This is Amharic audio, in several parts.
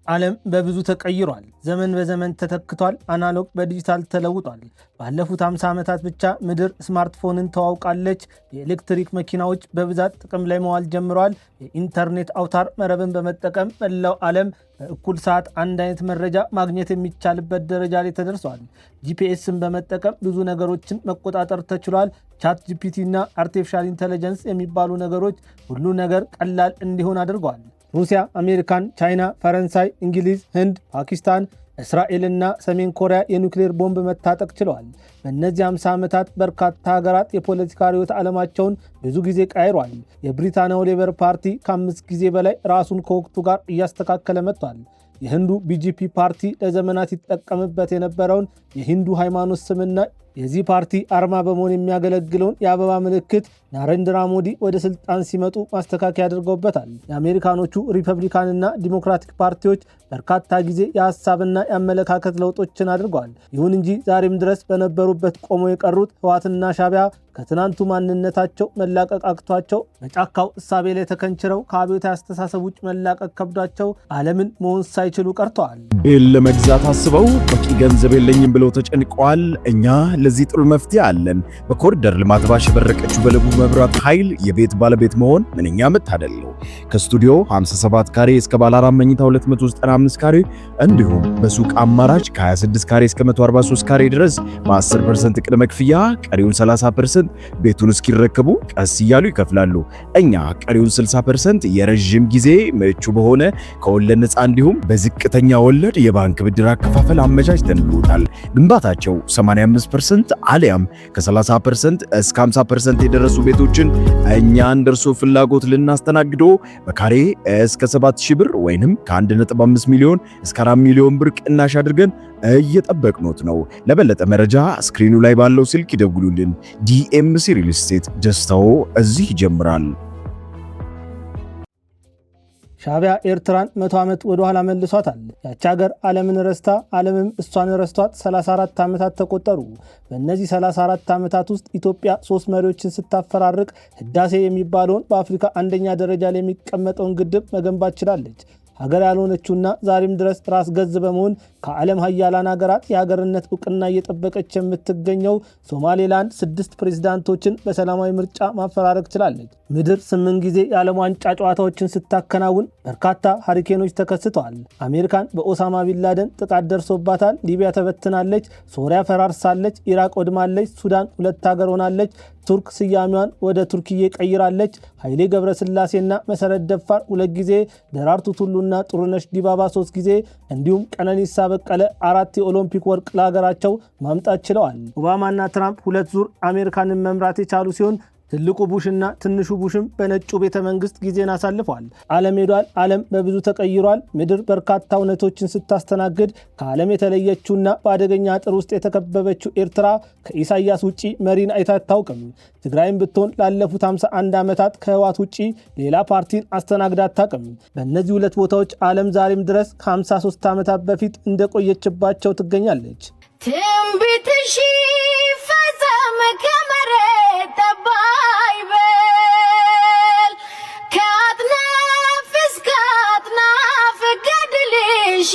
ዓለም በብዙ ተቀይሯል። ዘመን በዘመን ተተክቷል። አናሎግ በዲጂታል ተለውጧል። ባለፉት 50 ዓመታት ብቻ ምድር ስማርትፎንን ተዋውቃለች። የኤሌክትሪክ መኪናዎች በብዛት ጥቅም ላይ መዋል ጀምረዋል። የኢንተርኔት አውታር መረብን በመጠቀም መላው ዓለም በእኩል ሰዓት አንድ አይነት መረጃ ማግኘት የሚቻልበት ደረጃ ላይ ተደርሷል። ጂፒኤስን በመጠቀም ብዙ ነገሮችን መቆጣጠር ተችሏል። ቻት ጂፒቲ እና አርቲፊሻል ኢንተለጀንስ የሚባሉ ነገሮች ሁሉ ነገር ቀላል እንዲሆን አድርገዋል። ሩሲያ፣ አሜሪካን፣ ቻይና፣ ፈረንሳይ፣ እንግሊዝ፣ ህንድ፣ ፓኪስታን፣ እስራኤልና ሰሜን ኮሪያ የኒውክሌር ቦምብ መታጠቅ ችለዋል። በእነዚህ 50 ዓመታት በርካታ ሀገራት የፖለቲካ ርዕዮተ ዓለማቸውን ብዙ ጊዜ ቀይሯል። የብሪታንያው ሌበር ፓርቲ ከ5 ጊዜ በላይ ራሱን ከወቅቱ ጋር እያስተካከለ መጥቷል። የህንዱ ቢጂፒ ፓርቲ ለዘመናት ይጠቀምበት የነበረውን የሂንዱ ሃይማኖት ስምና የዚህ ፓርቲ አርማ በመሆን የሚያገለግለውን የአበባ ምልክት ናሬንድራ ሞዲ ወደ ስልጣን ሲመጡ ማስተካከያ አድርገውበታል። የአሜሪካኖቹ ሪፐብሊካንና ዲሞክራቲክ ፓርቲዎች በርካታ ጊዜ የሐሳብና የአመለካከት ለውጦችን አድርገዋል። ይሁን እንጂ ዛሬም ድረስ በነበሩበት ቆመው የቀሩት ህወሓትና ሻዕቢያ ከትናንቱ ማንነታቸው መላቀቅ አቅቷቸው በጫካው እሳቤ ላይ ተከንችረው ከአብዮታዊ አስተሳሰብ ውጭ መላቀቅ ከብዷቸው ዓለምን መሆን ሳይችሉ ቀርተዋል። ቤት ለመግዛት አስበው በቂ ገንዘብ የለኝም ብለው ተጨንቀዋል። እኛ ለዚህ ጥሩ መፍትሄ አለን። በኮሪደር ልማት ባሸበረቀችው በለቡ መብራት ኃይል የቤት ባለቤት መሆን ምንኛ መታደል ነው። ከስቱዲዮ 57 ካሬ እስከ ባለ 4 መኝታ 295 ካሬ እንዲሁም በሱቅ አማራጭ ከ26 ካሬ እስከ 143 ካሬ ድረስ በ10% ቅድመ ክፍያ ቀሪውን 30% ቤቱን እስኪረከቡ ቀስ እያሉ ይከፍላሉ። እኛ ቀሪውን 60% የረጅም ጊዜ ምቹ በሆነ ከወለድ ነፃ እንዲሁም በዝቅተኛ ወለድ የባንክ ብድር አከፋፈል አመቻችተንልዎታል። ግንባታቸው 85% አሊያም ከ30% እስከ 50% የደረሱ ቤቶችን እኛ እንደርሶ ፍላጎት ልናስተናግዶ በካሬ እስከ 7000 ብር ወይንም ከ1.5 ሚሊዮን እስከ 4 ሚሊዮን ብር ቅናሽ አድርገን እየጠበቅኖት ነው። ለበለጠ መረጃ ስክሪኑ ላይ ባለው ስልክ ይደውሉልን። ዲኤምሲ ሪል ስቴት፣ ደስታው እዚህ ይጀምራል። ሻዕቢያ ኤርትራን 100 ዓመት ወደ ኋላ መልሷታል። ያቺ ሀገር ዓለምን ረስታ ዓለምም እሷን ረስቷት 34 ዓመታት ተቆጠሩ። በእነዚህ 34 ዓመታት ውስጥ ኢትዮጵያ 3 መሪዎችን ስታፈራርቅ ህዳሴ የሚባለውን በአፍሪካ አንደኛ ደረጃ ላይ የሚቀመጠውን ግድብ መገንባት ችላለች። ሀገር ያልሆነችውና ዛሬም ድረስ ራስ ገዝ በመሆን ከዓለም ሀያላን ሀገራት የሀገርነት እውቅና እየጠበቀች የምትገኘው ሶማሌላንድ 6 ፕሬዝዳንቶችን በሰላማዊ ምርጫ ማፈራረቅ ችላለች። ምድር 8 ጊዜ የዓለም ዋንጫ ጨዋታዎችን ስታከናውን በርካታ ሃሪኬኖች ተከስተዋል። አሜሪካን በኦሳማ ቢንላደን ጥቃት ደርሶባታል። ሊቢያ ተበትናለች። ሶሪያ ፈራርሳለች። ኢራቅ ወድማለች። ሱዳን 2 ሀገር ሆናለች። ቱርክ ስያሜዋን ወደ ቱርክዬ ቀይራለች። ኃይሌ ገብረስላሴና መሰረት ደፋር 2 ጊዜ፣ ደራርቱ ቱሉና ጥሩነሽ ዲባባ 3 ጊዜ እንዲሁም ቀነኒሳ በቀለ 4 የኦሎምፒክ ወርቅ ለሀገራቸው ማምጣት ችለዋል። ኦባማና ትራምፕ 2 ዙር አሜሪካንን መምራት የቻሉ ሲሆን ትልቁ ቡሽና ትንሹ ቡሽም በነጩ ቤተ መንግስት ጊዜን አሳልፈዋል። ዓለም ሄዷል። ዓለም በብዙ ተቀይሯል። ምድር በርካታ እውነቶችን ስታስተናግድ ከዓለም የተለየችውና በአደገኛ አጥር ውስጥ የተከበበችው ኤርትራ ከኢሳያስ ውጪ መሪን አይታ አታውቅም። ትግራይም ብትሆን ላለፉት 51 ዓመታት ከህወሓት ውጪ ሌላ ፓርቲን አስተናግዳ አታውቅም። በእነዚህ 2 ቦታዎች ዓለም ዛሬም ድረስ ከ53 ዓመታት በፊት እንደቆየችባቸው ትገኛለች። ትንቢትሽ ፈጸመ ከመሬት ጠባይ በል ከአጥናፍ እስከ አጥናፍ ገድልሽ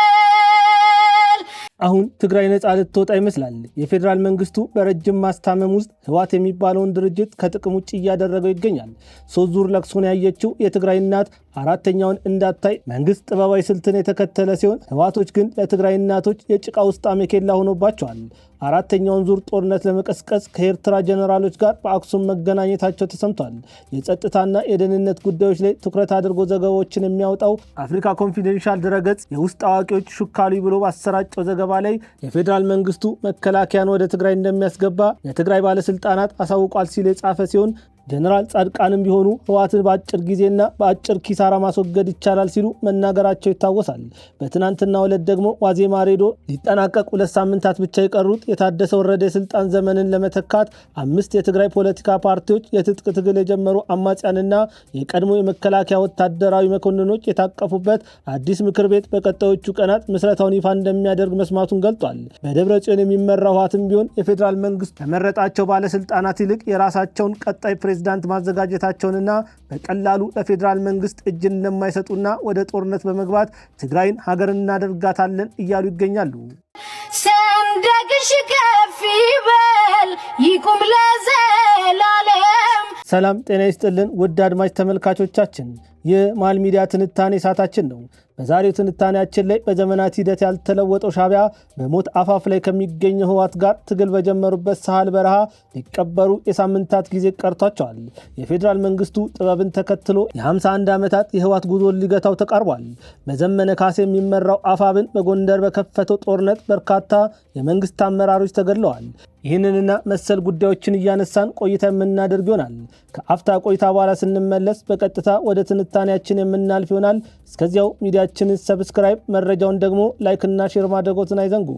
ይንበልበል። አሁን ትግራይ ነጻ ልትወጣ ይመስላል። የፌዴራል መንግስቱ በረጅም ማስታመም ውስጥ ህወሓት የሚባለውን ድርጅት ከጥቅም ውጭ እያደረገው ይገኛል። 3 ዙር ለቅሶን ያየችው የትግራይ እናት 4ተኛውን እንዳታይ መንግስት ጥበባዊ ስልትን የተከተለ ሲሆን ህወሓቶች ግን ለትግራይ እናቶች የጭቃ ውስጥ አሜኬላ ሆኖባቸዋል። 4ተኛውን ዙር ጦርነት ለመቀስቀስ ከኤርትራ ጀነራሎች ጋር በአክሱም መገናኘታቸው ተሰምቷል። የጸጥታና የደህንነት ጉዳዮች ላይ ትኩረት አድርጎ ዘገባዎችን የሚያወጣው አፍሪካ ኮንፊደንሻል ድረገጽ የውስጥ አዋቂዎች ሹካሉ ብሎ ባሰራጨው ዘገባ ላይ የፌዴራል መንግስቱ መከላከያን ወደ ትግራይ እንደሚያስገባ የትግራይ ባለስልጣናት አሳውቋል ሲል የጻፈ ሲሆን ጀነራል ጻድቃንም ቢሆኑ ህወሓትን በአጭር ጊዜና በአጭር ኪሳራ ማስወገድ ይቻላል ሲሉ መናገራቸው ይታወሳል። በትናንትናው ዕለት ደግሞ ዋዜማ ሬዲዮ ሊጠናቀቅ 2 ሳምንታት ብቻ የቀሩት የታደሰ ወረደ የስልጣን ዘመንን ለመተካት 5 የትግራይ ፖለቲካ ፓርቲዎች የትጥቅ ትግል የጀመሩ አማጽያንና የቀድሞ የመከላከያ ወታደራዊ መኮንኖች የታቀፉበት አዲስ ምክር ቤት በቀጣዮቹ ቀናት ምስረታውን ይፋ እንደሚያደርግ መስማቱን ገልጧል። በደብረ ጽዮን የሚመራው ህወሓትም ቢሆን የፌዴራል መንግስት ከመረጣቸው ባለስልጣናት ይልቅ የራሳቸውን ቀጣይ ፕሬዝዳንት ማዘጋጀታቸውንና በቀላሉ ለፌዴራል መንግስት እጅ እንደማይሰጡና ወደ ጦርነት በመግባት ትግራይን ሀገር እናደርጋታለን እያሉ ይገኛሉ። ሰንደቅሽ ከፍ ይበል ይቁም ለዘላለም። ሰላም ጤና ይስጥልን ውድ አድማጭ ተመልካቾቻችን፣ ይህ መሃል ሚዲያ ትንታኔ ሰዓታችን ነው። በዛሬው ትንታኔያችን ላይ በዘመናት ሂደት ያልተለወጠው ሻዕቢያ በሞት አፋፍ ላይ ከሚገኘው ህወሓት ጋር ትግል በጀመሩበት ሳህል በረሃ ሊቀበሩ የሳምንታት ጊዜ ቀርቷቸዋል። የፌዴራል መንግስቱ ጥበብን ተከትሎ የ51 ዓመታት የህወሓት ጉዞ ሊገታው ተቃርቧል። በዘመነ ካሴ የሚመራው አፋብን በጎንደር በከፈተው ጦርነት በርካታ የመንግስት አመራሮች ተገድለዋል። ይህንንና መሰል ጉዳዮችን እያነሳን ቆይታ የምናደርግ ይሆናል። ከአፍታ ቆይታ በኋላ ስንመለስ በቀጥታ ወደ ትንታኔያችን የምናልፍ ይሆናል። እስከዚያው ሚዲያችንን ሰብስክራይብ፣ መረጃውን ደግሞ ላይክ እና ሼር ማድረጎትን አይዘንጉ።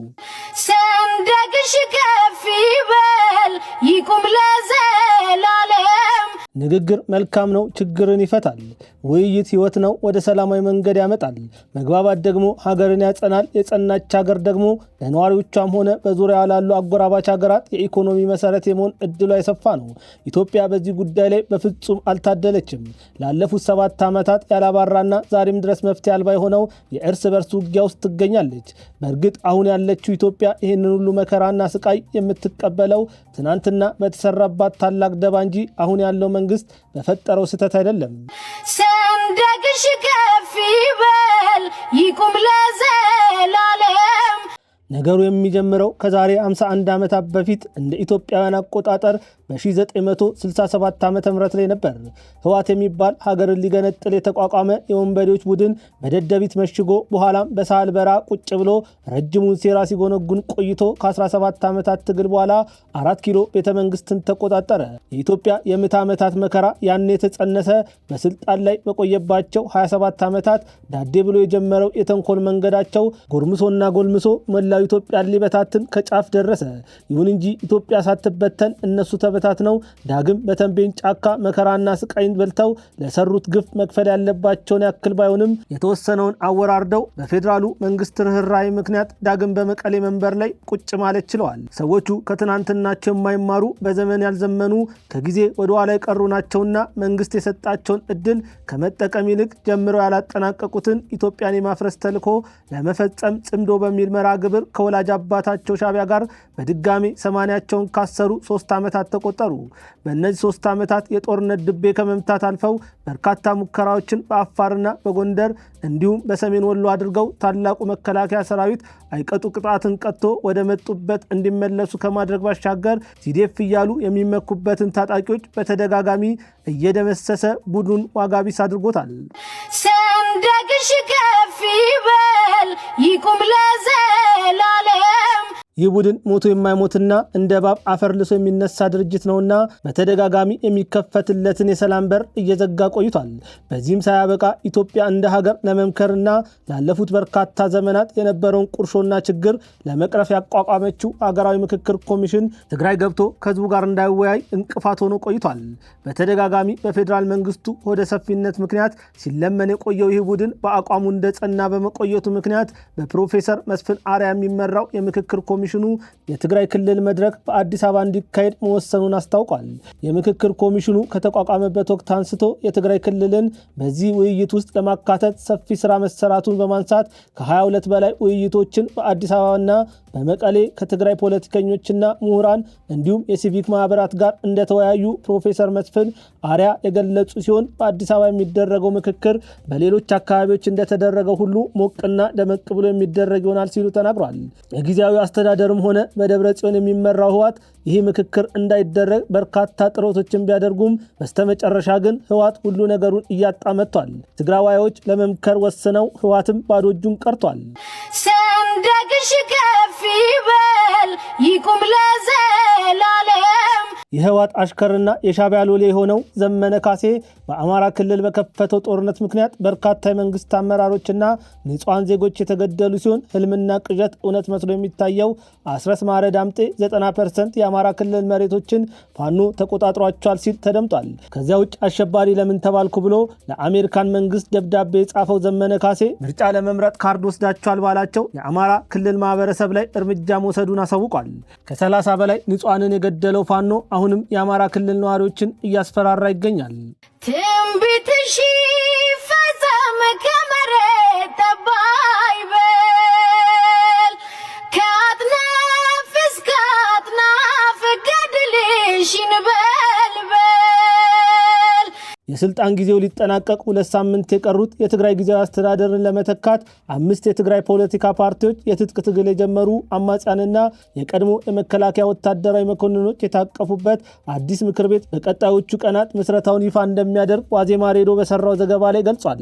ሰንደቅሽ ከፍ ይበል ይቁም ለዘላለም። ንግግር መልካም ነው፣ ችግርን ይፈታል። ውይይት ህይወት ነው፣ ወደ ሰላማዊ መንገድ ያመጣል። መግባባት ደግሞ ሀገርን ያጸናል። የጸናች ሀገር ደግሞ ለነዋሪዎቿም ሆነ በዙሪያ ላሉ አጎራባች ሀገራት የኢኮኖሚ መሰረት የመሆን እድሏ የሰፋ ነው። ኢትዮጵያ በዚህ ጉዳይ ላይ በፍጹም አልታደለችም። ላለፉት 7 ዓመታት ያላባራና ዛሬም ድረስ መፍትሄ አልባ የሆነው የእርስ በርስ ውጊያ ውስጥ ትገኛለች። በእርግጥ አሁን ያለችው ኢትዮጵያ ይህንን ሁሉ መከራና ስቃይ የምትቀበለው ትናንትና በተሰራባት ታላቅ ደባ እንጂ አሁን ያለው መንግስት በፈጠረው ስህተት አይደለም። ሰንደቅሽ ከፍ ይበል ይቁም ለዘላለም። ነገሩ የሚጀምረው ከዛሬ 51 ዓመታት በፊት እንደ ኢትዮጵያውያን አቆጣጠር በ1967 ዓ.ም ላይ ነበር። ህወሓት የሚባል ሀገርን ሊገነጥል የተቋቋመ የወንበዴዎች ቡድን በደደቢት መሽጎ በኋላም በሳህል በረሃ ቁጭ ብሎ ረጅሙን ሴራ ሲጎነጉን ቆይቶ ከ17 ዓመታት ትግል በኋላ 4 ኪሎ ቤተመንግስትን ተቆጣጠረ። የኢትዮጵያ የምዕተ ዓመታት መከራ ያኔ የተጸነሰ በስልጣን ላይ በቆየባቸው 27 ዓመታት ዳዴ ብሎ የጀመረው የተንኮል መንገዳቸው ጎርምሶና ጎልምሶ መላው ኢትዮጵያን ሊበታትን ከጫፍ ደረሰ። ይሁን እንጂ ኢትዮጵያ ሳትበተን እነሱ ተበታትነው ዳግም በተንቤን ጫካ መከራና ስቃይን በልተው ለሰሩት ግፍ መክፈል ያለባቸውን ያክል ባይሆንም የተወሰነውን አወራርደው በፌዴራሉ መንግስት ርህራሄ ምክንያት ዳግም በመቀሌ መንበር ላይ ቁጭ ማለት ችለዋል። ሰዎቹ ከትናንትናቸው የማይማሩ በዘመን ያልዘመኑ ከጊዜ ወደ ኋላ የቀሩ ናቸውና መንግስት የሰጣቸውን እድል ከመጠቀም ይልቅ ጀምረው ያላጠናቀቁትን ኢትዮጵያን የማፍረስ ተልዕኮ ለመፈጸም ጽምዶ በሚል መርሃ ግብር ከወላጅ አባታቸው ሻዕቢያ ጋር በድጋሚ 80ቸውን ካሰሩ 3 ዓመታት ተቆጠሩ። በእነዚህ 3 ዓመታት የጦርነት ድቤ ከመምታት አልፈው በርካታ ሙከራዎችን በአፋርና በጎንደር እንዲሁም በሰሜን ወሎ አድርገው ታላቁ መከላከያ ሰራዊት አይቀጡ ቅጣትን ቀጥቶ ወደ መጡበት እንዲመለሱ ከማድረግ ባሻገር ሲዴፍ እያሉ የሚመኩበትን ታጣቂዎች በተደጋጋሚ እየደመሰሰ ቡድኑን ዋጋ ቢስ አድርጎታል። ሰንደቅሽ ከፍ ይበል ይቁም ለዘላለም። ይህ ቡድን ሞቶ የማይሞትና እንደ እባብ አፈር ልሶ የሚነሳ ድርጅት ነውና በተደጋጋሚ የሚከፈትለትን የሰላም በር እየዘጋ ቆይቷል። በዚህም ሳያበቃ ኢትዮጵያ እንደ ሀገር ለመምከርና ላለፉት በርካታ ዘመናት የነበረውን ቁርሾና ችግር ለመቅረፍ ያቋቋመችው ሀገራዊ ምክክር ኮሚሽን ትግራይ ገብቶ ከህዝቡ ጋር እንዳይወያይ እንቅፋት ሆኖ ቆይቷል። በተደጋጋሚ በፌዴራል መንግስቱ ሆደ ሰፊነት ምክንያት ሲለመን የቆየው ይህ ቡድን በአቋሙ እንደጸና በመቆየቱ ምክንያት በፕሮፌሰር መስፍን አርአያ የሚመራው የምክክር ኮሚሽኑ የትግራይ ክልል መድረክ በአዲስ አበባ እንዲካሄድ መወሰኑን አስታውቋል። የምክክር ኮሚሽኑ ከተቋቋመበት ወቅት አንስቶ የትግራይ ክልልን በዚህ ውይይት ውስጥ ለማካተት ሰፊ ስራ መሰራቱን በማንሳት ከ22 በላይ ውይይቶችን በአዲስ አበባና በመቀሌ ከትግራይ ፖለቲከኞችና ምሁራን እንዲሁም የሲቪክ ማህበራት ጋር እንደተወያዩ ፕሮፌሰር መስፍን አርአያ የገለጹ ሲሆን በአዲስ አበባ የሚደረገው ምክክር በሌሎች አካባቢዎች እንደተደረገው ሁሉ ሞቅና ደመቅ ብሎ የሚደረግ ይሆናል ሲሉ ተናግሯል። የጊዜያዊ አስተዳደርም ሆነ በደብረ ጽዮን የሚመራው ህወሓት ይህ ምክክር እንዳይደረግ በርካታ ጥረቶችን ቢያደርጉም በስተመጨረሻ ግን ህወሓት ሁሉ ነገሩን እያጣ መጥቷል። ትግራዋዮች ለመምከር ወስነው ህወሓትም ባዶ እጁን ቀርቷል። ሰንደቅሽ ከፍ ይበል ይቁም ለዘላለም። የህወሓት አሽከርና የሻዕቢያ ሎሌ የሆነው ዘመነ ካሴ በአማራ ክልል በከፈተው ጦርነት ምክንያት በርካታ የመንግስት አመራሮችና ንጹሃን ዜጎች የተገደሉ ሲሆን ህልምና ቅዠት እውነት መስሎ የሚታየው አስረስ ማረ ዳምጤ 90% የአማራ ክልል መሬቶችን ፋኖ ተቆጣጥሯቸዋል ሲል ተደምጧል። ከዚያ ውጭ አሸባሪ ለምን ተባልኩ ብሎ ለአሜሪካን መንግስት ደብዳቤ የጻፈው ዘመነ ካሴ ምርጫ ለመምረጥ ካርድ ወስዳቸዋል ባላቸው የአማራ ክልል ማህበረሰብ ላይ እርምጃ መውሰዱን አሳውቋል። ከ30 በላይ ንጹሃንን የገደለው ፋኖ አሁንም የአማራ ክልል ነዋሪዎችን እያስፈራራ ይገኛል። ትንቢትሽ ፈጸመ ከመሬት ጠባይ በል ከአጥናፍ እስከ አጥናፍ ገድልሽ ይንበልበል። የስልጣን ጊዜው ሊጠናቀቅ 2 ሳምንት የቀሩት የትግራይ ጊዜያዊ አስተዳደርን ለመተካት 5 የትግራይ ፖለቲካ ፓርቲዎች የትጥቅ ትግል የጀመሩ አማጽያንና የቀድሞ የመከላከያ ወታደራዊ መኮንኖች የታቀፉበት አዲስ ምክር ቤት በቀጣዮቹ ቀናት ምስረታውን ይፋ እንደሚያደርግ ዋዜማ ሬዲዮ በሰራው ዘገባ ላይ ገልጿል።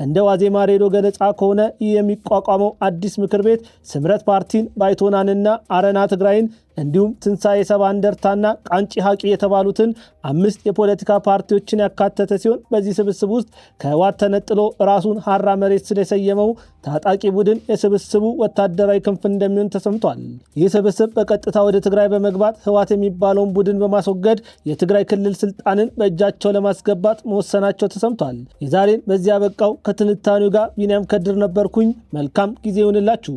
እንደ ዋዜማ ሬዲዮ ገለጻ ከሆነ ይህ የሚቋቋመው አዲስ ምክር ቤት ስምረት ፓርቲን፣ ባይቶናንና አረና ትግራይን እንዲሁም ትንሳኤ ሰባ እንደርታና ቃንጪ ሀቂ የተባሉትን 5 የፖለቲካ ፓርቲዎችን ያካተተ ሲሆን በዚህ ስብስብ ውስጥ ከህወሓት ተነጥሎ ራሱን ሀራ መሬት ስለሰየመው ታጣቂ ቡድን የስብስቡ ወታደራዊ ክንፍ እንደሚሆን ተሰምቷል። ይህ ስብስብ በቀጥታ ወደ ትግራይ በመግባት ህወሓት የሚባለውን ቡድን በማስወገድ የትግራይ ክልል ስልጣንን በእጃቸው ለማስገባት መወሰናቸው ተሰምቷል። የዛሬን በዚያ በቃው። ከትንታኔው ጋር ቢንያም ከድር ነበርኩኝ። መልካም ጊዜ ይሁንላችሁ።